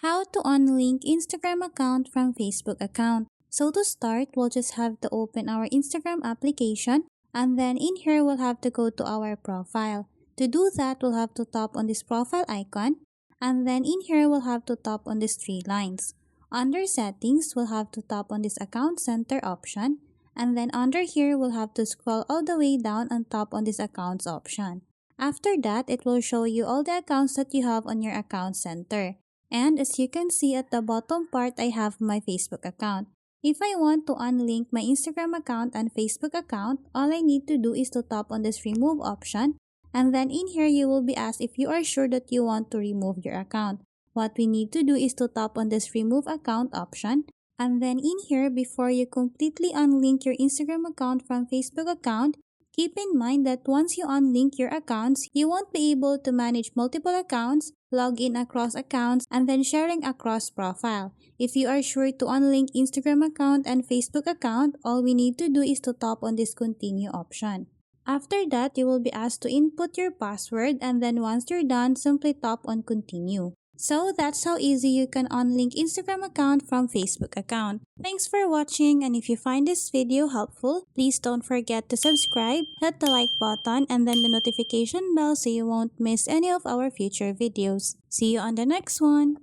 How to unlink Instagram account from Facebook account. So to start, we'll just have to open our Instagram application, and then in here we'll have to go to our profile. To do that, we'll have to tap on this profile icon, and then in here we'll have to tap on these three lines. Under settings, we'll have to tap on this account center option, and then under here we'll have to scroll all the way down and tap on this accounts option. After that, it will show you all the accounts that you have on your account center. And as you can see at the bottom part, I have my Facebook account. If I want to unlink my Instagram account and Facebook account, all I need to do is to tap on this remove option, and then in here you will be asked if you are sure that you want to remove your account. What we need to do is to tap on this remove account option, and then in here, before you completely unlink your Instagram account from Facebook account, keep in mind that once you unlink your accounts, you won't be able to manage multiple accounts, log in across accounts, and then sharing across profile. If you are sure to unlink Instagram account and Facebook account, all we need to do is to tap on this continue option. After that, you will be asked to input your password, and then once you're done, simply tap on continue. So that's how easy you can unlink Instagram account from Facebook account. Thanks for watching, and if you find this video helpful, please don't forget to subscribe, hit the like button, and then the notification bell so you won't miss any of our future videos. See you on the next one!